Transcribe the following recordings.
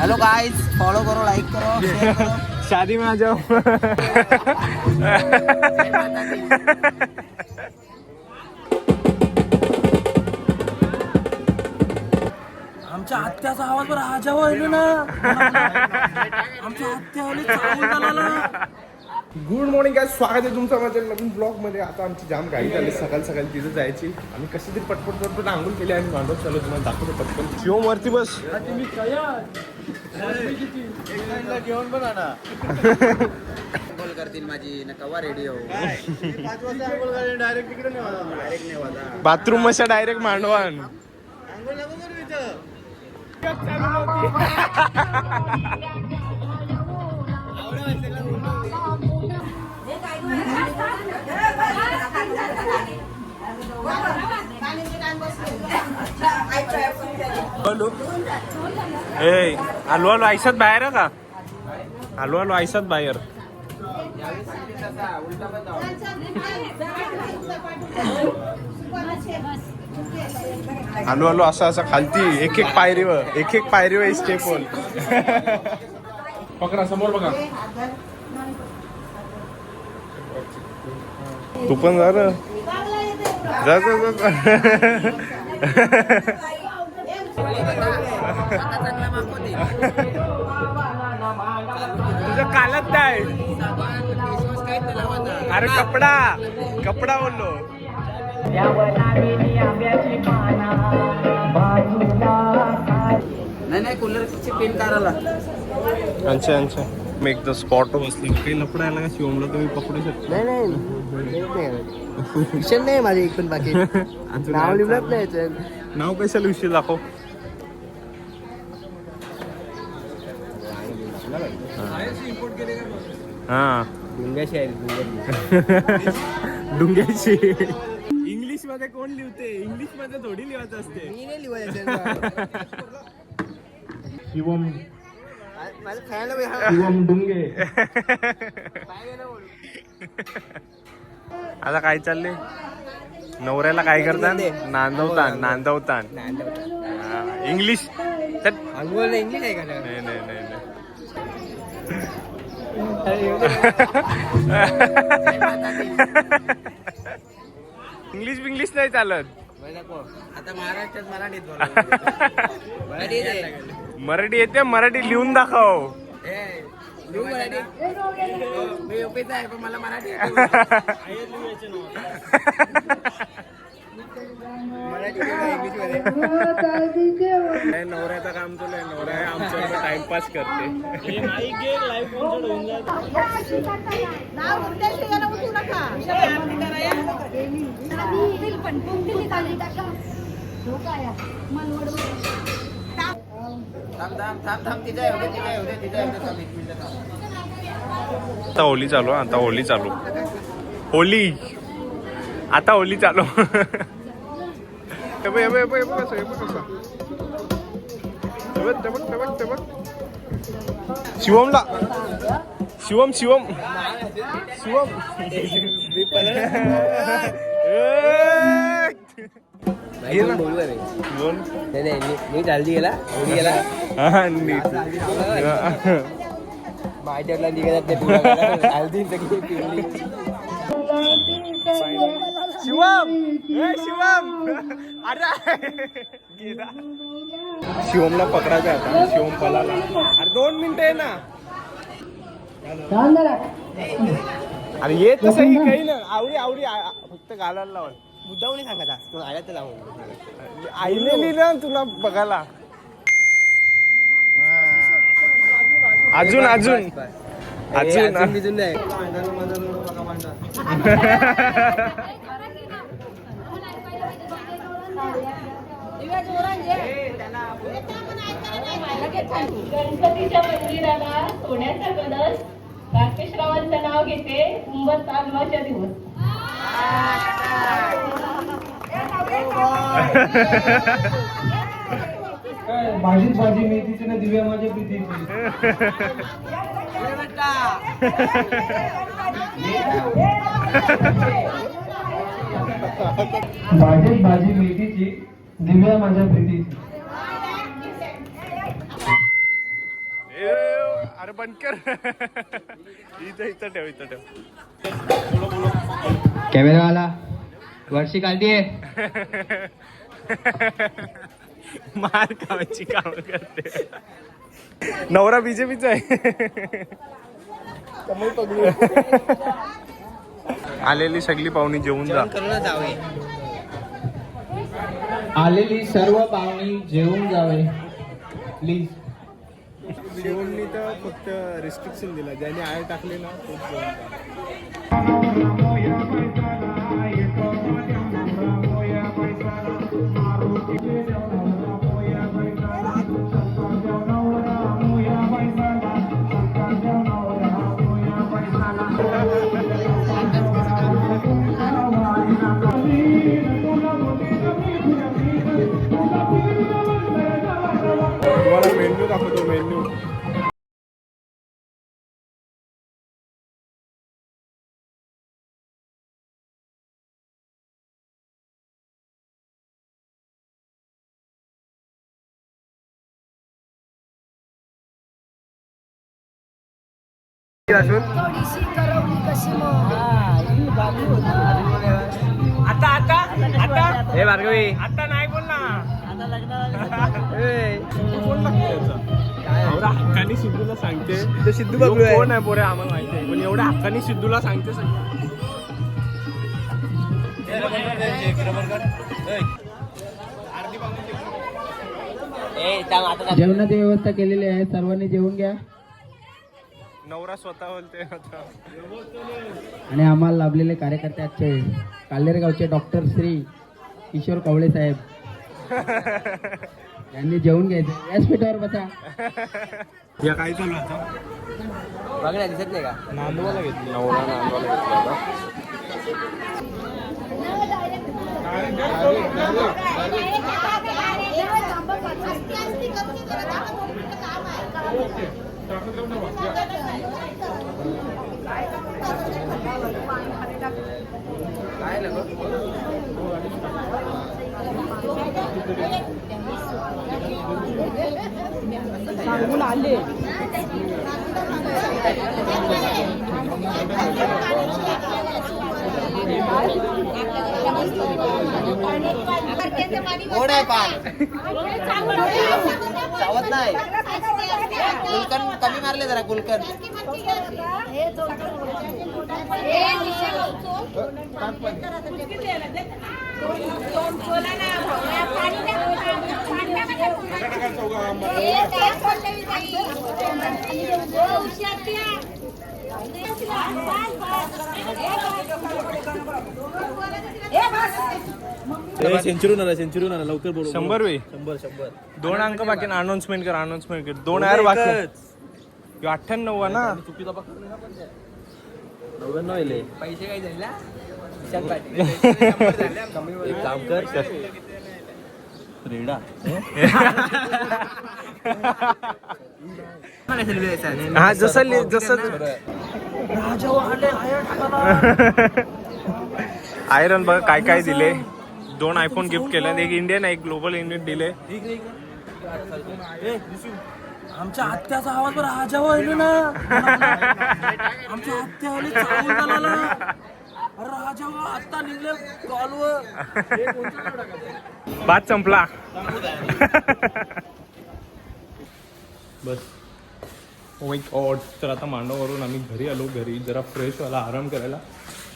Hello guys, follow करो, like करो, share करो। शादी में आ जाओ। आमच्या आत्याचा आवाज बरं आजावा येलो ना. आमच्या आत्यावाले चावून झाला. गुड मॉर्निंग काय स्वागत आहे तुमचं माझ्या नवीन ब्लॉग मध्ये. आता आमची जाम गाडी झाली, सकाळी सकाळी तिथं जायची. आम्ही कशी तरी पटपट आंघोळ केली आणि मांडव चालू तुम्हाला दाखवतो पटकन. शिवम वरती बस. घेऊन पण आणा. आंघोळ करतील माझी नका रेडिओ. 5 वाजता आंघोळ करेल, डायरेक्ट तिकडे नाही वाजा. बाथरूम मशा डायरेक्ट मांडवान. आंघोळ नको करू इथं. ए आलो आलो आयसात बाहेर का? आलो आलो आयसात बाहेर. आलो आलो असं असं खालती एक एक पायरीवर स्टेप वर. पकडा समोर बघा. तू पण जा ना. जा जा जा. तुझं कालच नाही. अरे कपडा बोललो. नाही कूलरची पिन काढायला. अच्छा मी एकदा स्पॉट बसली. काही लपडा आला का शिवमला तुम्ही पकडू शकता? नाही विषय नाही माझे एक पण बाकी. नाव लिहिलंच नाही. नाव कशाला विषय दाखव. हा डुंग्याशी. इंग्लिश मध्ये कोण लिहते? इंग्लिश मध्ये थोडी लिहायचं असते. मी नाही लिहायचं. शिवम शिवम डुंगे. आता काय चालले? नवऱ्याला काय करतात? नांदवतान. इंग्लिश अंघोळ इंग्लिश आहे का? नाही. इंग्लिश नाही चालत. आता महाराष्ट्रात मराठी येते. मराठी लिहून दाखव. मी उपीच आहे पण मला मराठी नवऱ्याचं काम तुला. नवऱ्या आमच्या टाइमपास करते. आता होली चालू. होली चालू. शिवमला शिवम मी जल्दी गेला माझ्याला निघाला. शिवमला पकडायचं आता. शिवम पळाला. अरे 2 मिनिटं आहे ना. अरे येत तसं काही ना. आवडी फक्त घालायला लावून. मुद्दाम नाही सांगायचा. तू आला तर लावून आईने लिहिलं तुला बघायला. अजून नाही. गणपतीच्या मंदिराला सोन्याचा कलश. राकेशरावांचं नाव घेते. कुंभ चालवाच्या दिवस. भाजी मेथीची ना दिव्या माझ्या प्रीतीची. भाजी मेथीची दिव्या माझ्या प्रीतीची. बंद कर. इथं ठेव. कॅमेरावाला वर्षी काढतीये. मार खावायची काम करते. नवरा बीजेपीचा आहे. आलेली सगळी पाहुणी जेवून जा. आलेली सर्व पाहुणी जेवून जावे प्लीज. जेवणनी तर फक्त रिस्ट्रिक्शन दिला, ज्याने आळ टाकले ना तोच जेवण. तुम्हाला मेन्यू दाखवतो. मेन्यू हे भार्गवी आता नाही बोल ना. एवढा हक्कानी सिद्धूला सांगते. सिद्धू कोण आहे पोरे आम्हाला माहिती आहे, पण एवढ्या हक्कानी सिद्धूला सांगते. जेवणाची व्यवस्था केलेली आहे, सर्वांनी जेवून घ्या. नवरा स्वतः बोलते आता. आणि आम्हाला लाभलेले कार्यकर्ते आजचे काल्हेर गावचे डॉक्टर श्री किशोर कवळे साहेब यांनी जेवून घ्यायचं. व्यासपीठावर बसा. या काय चालू आता? बघण्या दिसत नाही का? नांदवाला घेतली. नवरा नांदवाला घेतला होता. सांगून आले. गोड आहे पान. चावत नाही. गुलकन कमी मारले जरा. गुलकन सेंचुरी ना लवकर बोलू. 100 वे 100 2 अंक बाकी. अनाउन्समेंट कर. 2 एर बाकी. 98 ना. चुकीचा पकडला ना. पण 99 पैसे काय झाले? एक काम कर. रेडा हा जसं आयरन बघ काय काय दिले. 2 आयफोन गिफ्ट केले. एक इंडियन एक ग्लोबल युनिट दिले. आमच्या आत्याचा आवाज बरं राजावा आहे ना. आमच्या आत्यावाली चावून झाला. अरे राजावा आत्ता निघले कॉलवर. बात संपला. बस. Oh my god. तर आता मांडवावरून आम्ही घरी आलो. घरी जरा फ्रेश व्हायला, आराम करायला.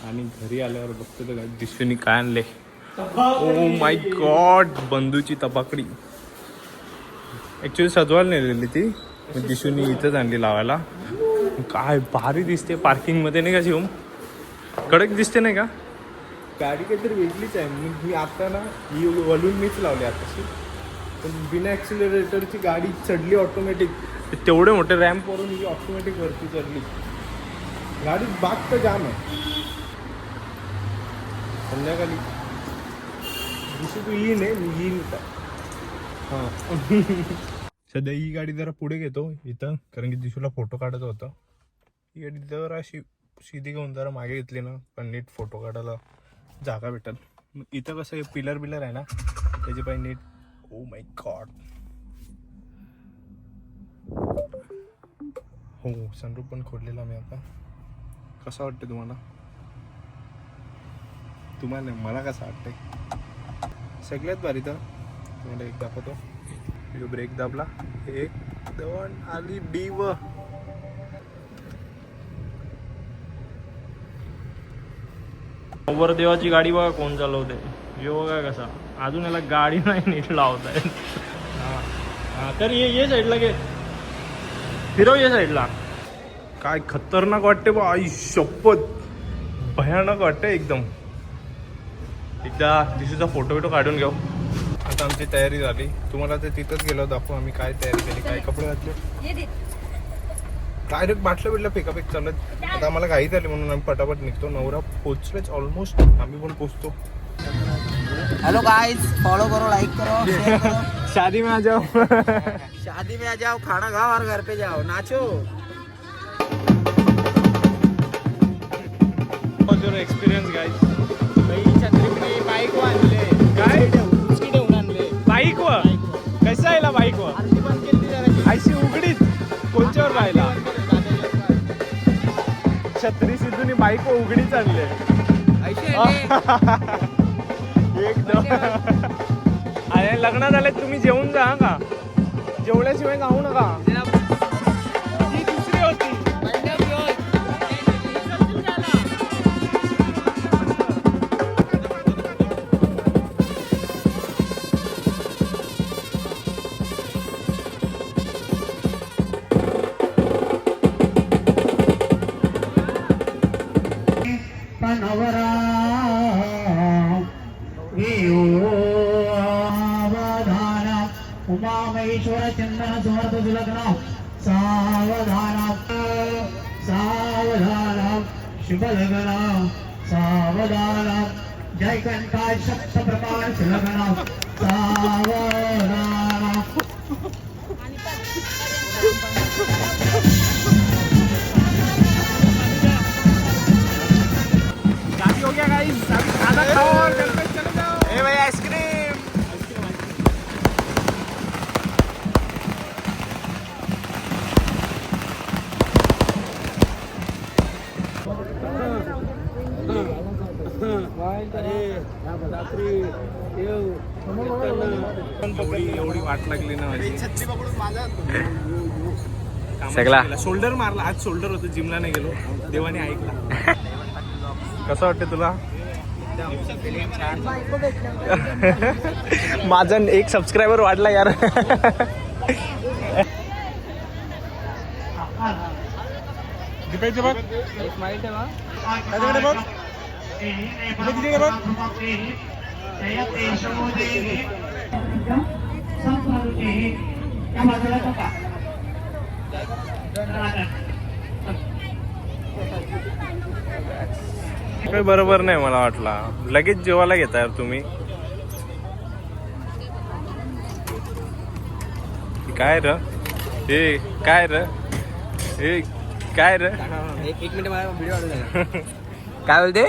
आणि घरी आल्यावर बघतो तर दिसून काय आणले. ओ माय गॉड. बंधूची तपाकडी. ॲक्च्युली सजवायला नेलेली ती, दिसून इथंच आणली लावायला. काय भारी दिसते पार्किंगमध्ये नाही का शिवम? कडक दिसते नाही का? गाडी काहीतरी वेगळीच आहे. मी आता ना ही वलून मीच लावली आताशी. पण बिना ॲक्सिलरेटरची गाडी चढली ऑटोमॅटिक. तेवढे मोठे रॅम्पवरून ही ऑटोमॅटिक वरती चढली. गाडी बाग तर जाम आहे. संध्याकाळी दिसू तू येईन आहे. मी येईन का? हां. सध्या ही गाडी जरा पुढे घेतो इथं, कारण की दिसूला फोटो काढायचा होता. ही गाडी जरा अशी सीधी घेऊन जरा मागे घेतली ना, पण नीट फोटो काढायला जागा भेटल. इथं कसं पिलर बिलर आहे ना, त्याची पाहिजे नीट. ओ माय गॉड. हो सनरूफ पण खोललेला मी आता. कसं वाटतं तुम्हाला? तुम्हाला मला कसं वाटतंय? सगळ्यात भारी तर तुम्हाला एक दाखवतो. ब्रेक दाबला, 1 2 आली डीव. वर देवाची गाडी बघा कोण चालवते. यो बघा कसा, अजून याला गाडी नाही नीट लावता येत. हा तर ये साईडला घे, फिरव ये साईडला. काय खतरनाक वाटते बा, आई शपथ भयानक वाटते एकदम. एकदा दिशूचा फोटो बिटो काढून घेऊ. आता आमची तयारी झाली. तुम्हाला ते तिथंच गेलो दाखवू आम्ही काय तयारी केली, काय कपडे घातले. डायरेक्ट बाटलं बिटलं फेकाफेक चालत. आता आम्हाला घाई झाली म्हणून आम्ही पटापट निघतो. नवरा पोचलेच ऑलमोस्ट, आम्ही पण पोचतो. हेलो गाइस, फॉलो करो, लाइक करो, शेयर करो. शादी में आ जाओ. शादी में आ जाओ, खाना खाओ और घर पे जाओ, नाचो. Experience guys. बाईक आणले काय उसकी ठेवून आणले. बाईक वर कसा आला बाईक वर आरती बंद केली जरा. आयशी उघडीत कोणच्यावर राहिला. छत्री सिद्धूनी बाईक वर उघडीच आणले एकदम. आणि लग्न झाले तुम्ही जेवून जा का, जेवल्याशिवाय जाऊ नका. ही दुसरी होती. उमामहेश्वर चंदन समर्थ सुलग्न सावधान सावधान शुभ लग्न सावधान जय कंठा सप्त प्रकाश लग्न सावधान. शादी हो गया गाइस, अभी खाना खाओ और घर पे चले जाओ. ए भाई आइसक्रीम. एवढी वाट लागली ना माझी. सगळा शोल्डर मारला. आज शोल्डर होतं, जिमला नाही गेलो. देवाने ऐकला. कसं वाटतं तुला? माझा एक सबस्क्रायबर वाढला यार. दीपायचे बघ. बघ तिथे बघ. काही बरोबर नाही मला वाटला. लगेच जेवायला घेता यार तुम्ही. काय र हे, काय र हे, काय र. एक मिनिट मला व्हिडिओ काढून. काय बोलते?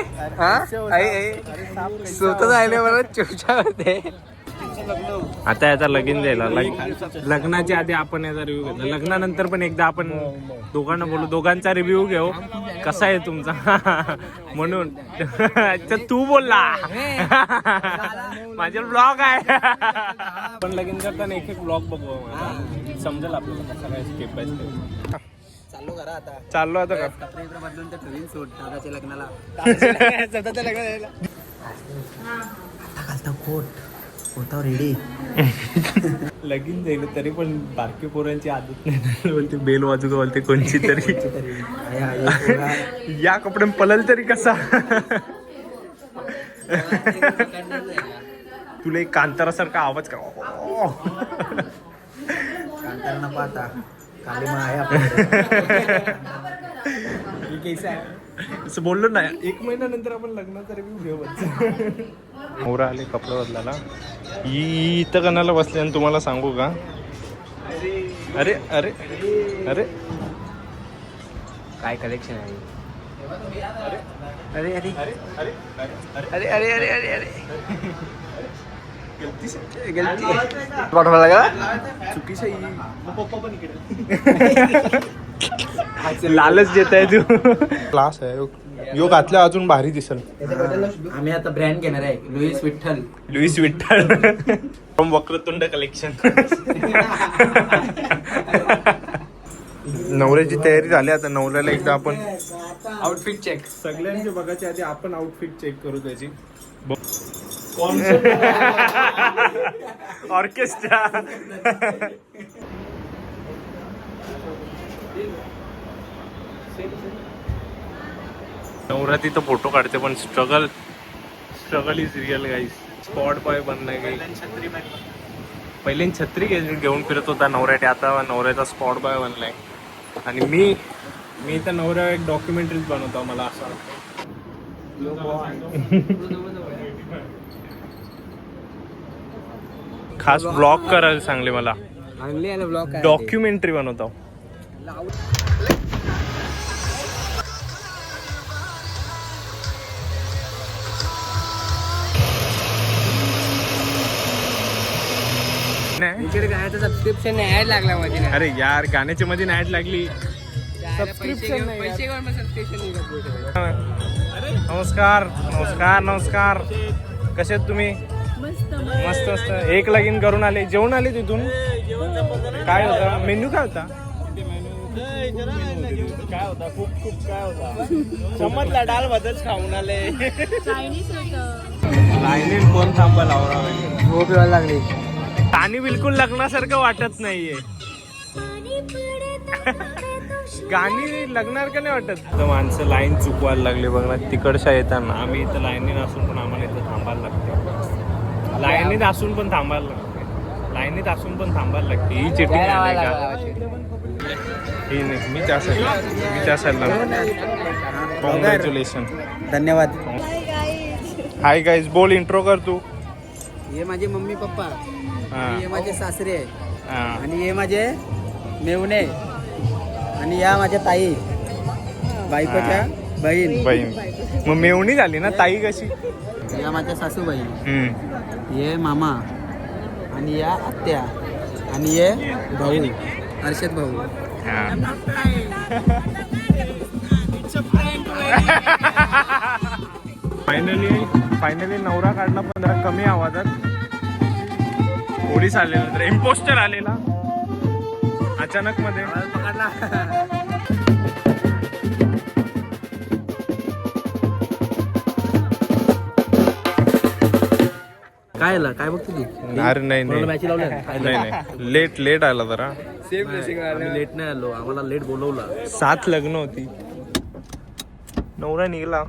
स्वतः राहिले मला चुपचाप होते. आता याचा लगीन द्यायला लग्नाच्या आधी आपण याचा रिव्ह्यू घेतला. लग्नानंतर पण एकदा आपण दोघांना बोलू, दोघांचा रिव्ह्यू घेऊ कसा आहे तुमचा. म्हणून तू बोलला माझे ब्लॉग आहे. पण लगीन करताना एक एक ब्लॉग बघू, समजेल आपल्याला कसा काय स्टेप बाय स्टेप. चाललो करा आता. चाललो आता का कपडे बदलून तर ठेवीन सोड दादाच्या लग्नाला. स्वतःच्या लग्नाला घालता कोट होता रेडी. लगीन जाईल तरी पण बारकी पोरांची आदत नाही. बोलते बेल वाजू बोलते कोणची तरी. या कपडे पलल तरी कसा. तुला एक कांतारासारखा आवाज का. कांतारा न पाहता खाली मग आहे असं बोललो ना. 1 महिन्यानंतर आपण लग्नाचा रिव्ह्यू घेऊ. मोरा आले कपडे बदलायला. इथं कणाला बसले आणि तुम्हाला सांगू का. अरे अरे अरे काय कलेक्शन आहे. अरे अरे अरे अरे अरे अरे अरे अरे गलती पाठवायला का चुकीच्या. पप्पा पण इकडे. लालच देत आहे तू. क्लास आहे यो घातल्या अजून भारी दिसल. आम्ही आता ब्रँड घेणार आहे Louis Vuitton. Louis Vuitton from Vakratunda collection. नवऱ्याची तयारी झाली. आता नवऱ्याला एकदा आपण आउटफिट चेक. सगळ्यांचे बघायच्या आधी आपण आउटफिट चेक करू त्याची. ऑर्केस्ट्रा. नवरा तिथं फोटो काढते पण struggle is real guys. Spot boy बनणं काही. पहिले छत्री घेऊन फिरत होता नवऱ्याने, आता नवऱ्याचा स्पॉट बॉय बनलाय. आणि मी तर नवऱ्या एक डॉक्युमेंटरीज बनवतो मला असं वाटतं. खास ब्लॉग करायला सांगले मला. डॉक्युमेंटरी बनवतो. इकडे गाण्याचं सबस्क्रिप्शन ऍड लागला माझी. अरे यार गाण्याच्या मध्ये ऍड लागली. सबस्क्रिप्शन पैसे घेऊन सबस्क्रिप्शन. नमस्कार नमस्कार नमस्कार. कसे आहेत तुम्ही? मस्त मस्त. एक लगीन करून आले. जेवण आले तिथून. काय होता मेन्यू? काय होता? काय होता? खूप काय होता? समजला डाल भातच खाऊन आले. लाईनीत कोण थांबा लावरा. झोप यायला लागली. आणि बिलकुल लग्नासारखं वाटत नाहीये. गाणी लग्नार का नाही वाटत. तर माणसं लाईन चुकवायला लागली बघ ना. तिकडच्या येताना आम्ही इथं लाईनीत असून पण आम्हाला इथं थांबायला लागते. लाईनीत असून पण थांबायला लागते. लाईनीत असून पण थांबायला लागते. ही चिठ्ठी नाही का? ही नाही. मी त्या साईडला. कॉंग्रॅच्युलेशन. धन्यवाद. Hi guys. बोल इंट्रो कर तू. हे माझे मम्मी पप्पा. हे माझे सासरे हा. आणि हे माझे मेवणे आणि या माझ्या ताई बायकोच्या बहीण. मग मेवणी झाली ना. ताई कशी? या माझ्या सासूबाई. हे मामा आणि या आत्या आणि हे भाऊ हर्षद भाऊ. फायनली नवरा काढला पण जरा कमी आवाजात. पोलीस आलेला तर इम्पोस्टर आलेला अचानक मध्ये. काय आला काय बघतो तू? अरे नाही लेट आला जरा. लेट नाही आलो. आम्हाला लेट बोलवला. 7 लग्न होती. नवरा निघाला.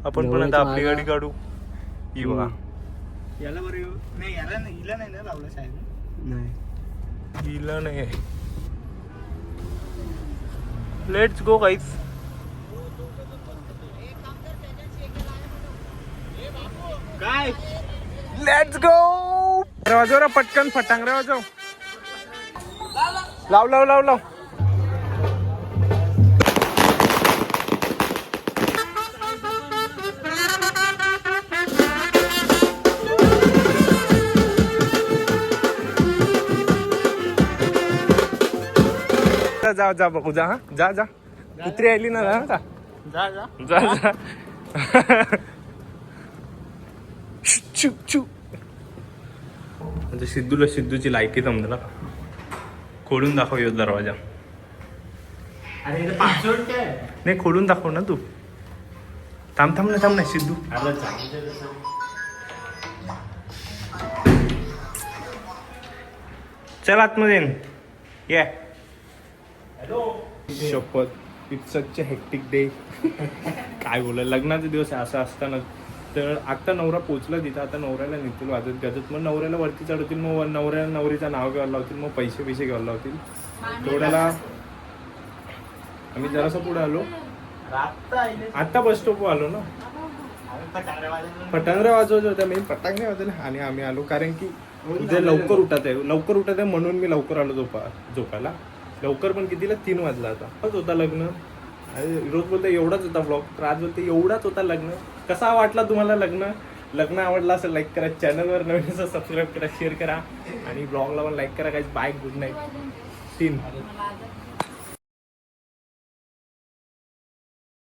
आपण पण आता आपली गाडी काढू. ही बघा. हिला नाही. Let's go guys. काय लेट्स गो. वाजव पटकन फटांगरे वाजव. लाव. जा बघू. जा. जा कुत्री आली ना. जा. म्हणजे सिद्धूची लायकी जमलं. खोलून दाखव यो दरवाजा. नाही खोलून दाखव ना तू. थांब ना सिद्धू. चल आतमध्ये ये. शपथ it's such a hectic day. काय बोला. लग्नाचा दिवस असं असताना तर आता नवरा पोचला तिथं. आता नवऱ्याला नेतील वाजत गाजत. मग नवऱ्याला वरती चढवतील. मग नवऱ्याला नवरीचं नाव घ्यायला लावतील. मग पैसे घ्यायला लावतील. तेवढ्याला आम्ही जरासं पुढे आलो. आता बस स्टॉप आलो ना. फटांगऱ्या वाजवल्या होत्या. मी फटांगरे वाजवले आणि आम्ही आलो. कारण की उद्या लवकर उठत आहे म्हणून मी लवकर आलो झोपायला. लवकर पण कितीला 3 वाजला होता लग्न. रोज बोलते एवढाच होता ब्लॉग. तर आज बोलते एवढाच होता लग्न. कसा वाटला तुम्हाला लग्न आवडला असेल लाईक करा. चॅनलवर नवीन असं सबस्क्राईब करा, शेअर करा आणि ब्लॉगला पण लाईक करा. काही बाय. Good night. 3